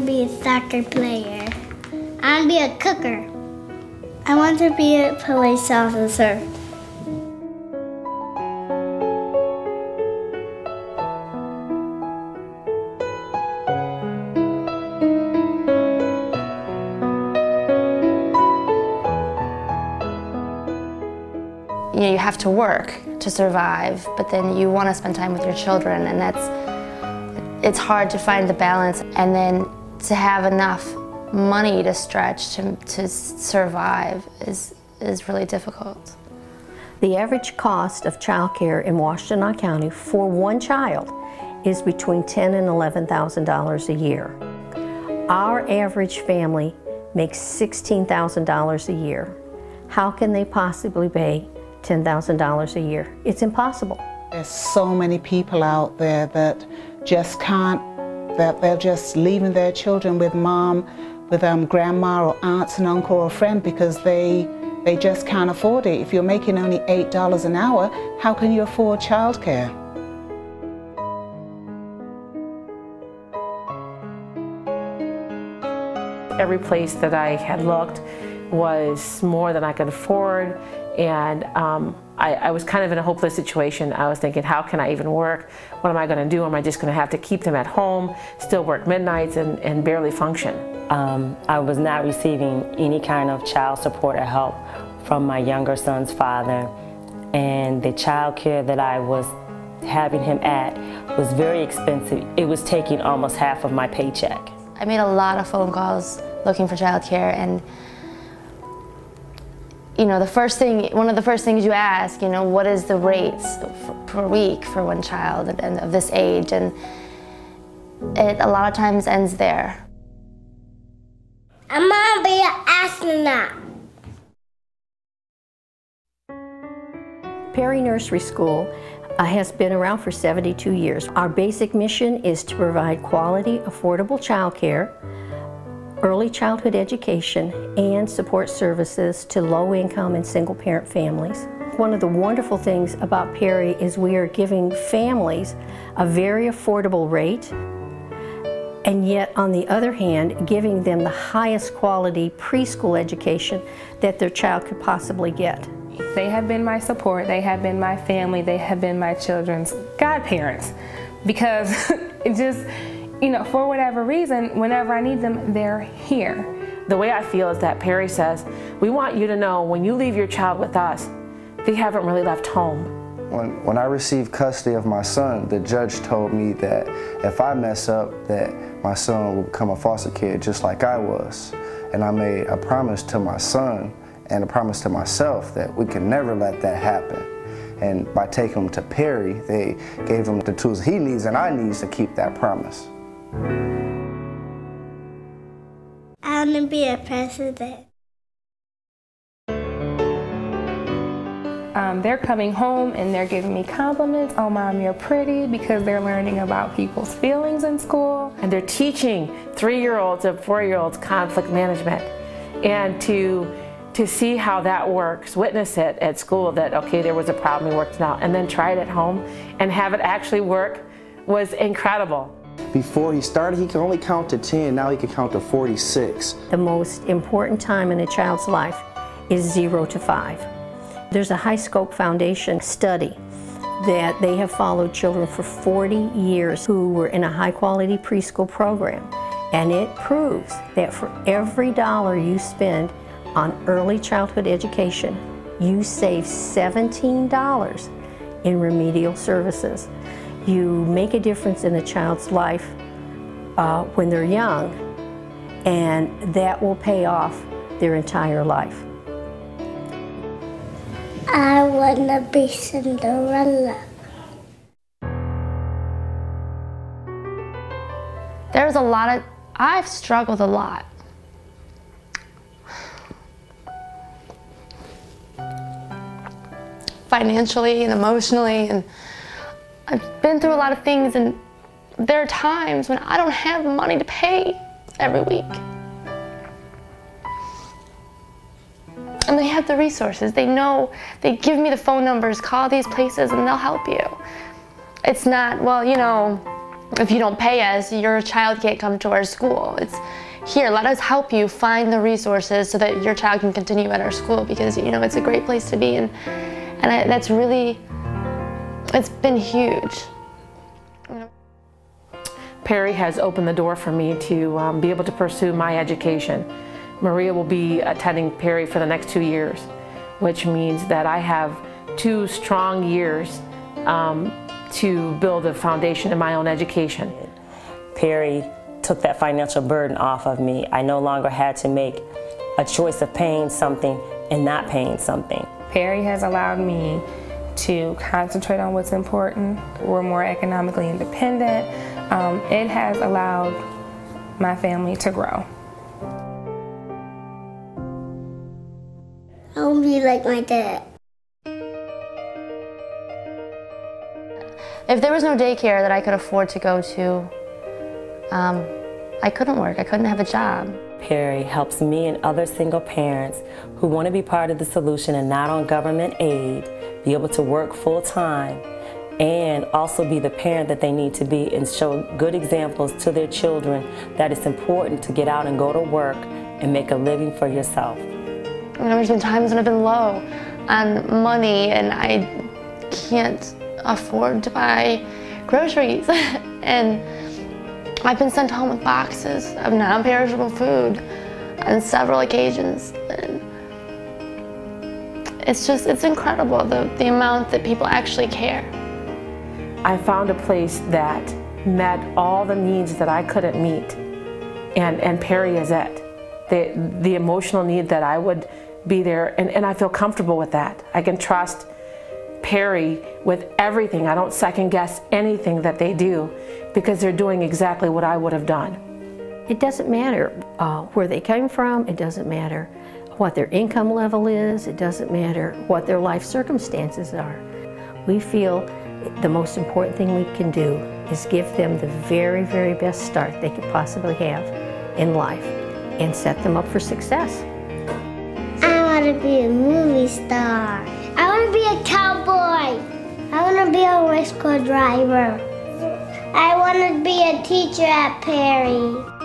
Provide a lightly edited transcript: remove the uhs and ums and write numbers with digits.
be a soccer player. I want to be a cooker. I want to be a police officer. You know, you have to work to survive, but then you want to spend time with your children, and it's hard to find the balance, and then to have enough money to stretch to survive is really difficult. The average cost of childcare in Washtenaw County for one child is between $10,000 and $11,000 a year. Our average family makes $16,000 a year. How can they possibly pay $10,000 a year? It's impossible. There's so many people out there that just can't, that they're just leaving their children with mom, with grandma or aunts and uncle or friend because they just can't afford it. If you're making only $8 an hour, how can you afford childcare? Every place that I had looked was more than I could afford, and I was kind of in a hopeless situation. I was thinking, how can I even work? What am I going to do? Am I just going to have to keep them at home, still work midnights, and barely function? I was not receiving any kind of child support or help from my younger son's father, and the child care that I was having him at was very expensive. It was taking almost half of my paycheck. I made a lot of phone calls looking for childcare, and you know, one of the first things you ask, you know, what is the rates per week for one child and of this age, and it a lot of times ends there. I want to be an astronaut. Perry Nursery School has been around for 72 years. Our basic mission is to provide quality, affordable childcare, early childhood education, and support services to low-income and single-parent families. One of the wonderful things about Perry is we are giving families a very affordable rate, and yet, on the other hand, giving them the highest quality preschool education that their child could possibly get. They have been my support, they have been my family, they have been my children's godparents, because it just, you know, for whatever reason, whenever I need them, they're here. The way I feel is that Perry says, we want you to know when you leave your child with us, they haven't really left home. When I received custody of my son, the judge told me that if I mess up, that my son will become a foster kid just like I was. And I made a promise to my son and a promise to myself that we can never let that happen. And by taking him to Perry, they gave him the tools he needs and I need to keep that promise. I want to be a president. They're coming home and they're giving me compliments. Oh, Mom, you're pretty, because they're learning about people's feelings in school. And they're teaching 3-year-olds and 4-year-olds conflict management. And to see how that works, witness it at school, that, okay, there was a problem, we worked it out, and then try it at home and have it actually work was incredible. Before he started, he could only count to 10, now he can count to 46. The most important time in a child's life is 0 to 5. There's a High Scope Foundation study that they have followed children for 40 years who were in a high-quality preschool program, and it proves that for every dollar you spend on early childhood education, you save $17 in remedial services. You make a difference in a child's life when they're young, and that will pay off their entire life. I want to be Cinderella. There's a lot of, I've struggled a lot. Financially and emotionally, and I've been through a lot of things, and there are times when I don't have the money to pay every week. And they have the resources. They know, they give me the phone numbers, call these places and they'll help you. It's not, well, you know, if you don't pay us, your child can't come to our school. It's here, let us help you find the resources so that your child can continue at our school, because it's a great place to be, and that's really, it's been huge. Perry has opened the door for me to be able to pursue my education. Maria will be attending Perry for the next 2 years, which means that I have 2 strong years to build a foundation in my own education. Perry took that financial burden off of me. I no longer had to make a choice of paying something and not paying something. Perry has allowed me to concentrate on what's important. We're more economically independent. It has allowed my family to grow. I want to be like my dad. If there was no daycare that I could afford to go to, I couldn't work. I couldn't have a job. Perry helps me and other single parents who want to be part of the solution and not on government aid be able to work full-time and also be the parent that they need to be and show good examples to their children that it's important to get out and go to work and make a living for yourself. There's been times when I've been low on money and I can't afford to buy groceries, and I've been sent home with boxes of non-perishable food on several occasions. And it's incredible the amount that people actually care. I found a place that met all the needs that I couldn't meet, and Perry is it. The emotional need that I would be there, and I feel comfortable with that. I can trust Perry with everything. I don't second guess anything that they do because they're doing exactly what I would have done. It doesn't matter where they came from. It doesn't matter what their income level is. It doesn't matter what their life circumstances are. We feel the most important thing we can do is give them the very, very best start they could possibly have in life and set them up for success. I want to be a movie star. I want to be a cowboy. I want to be a race car driver. I want to be a teacher at Perry.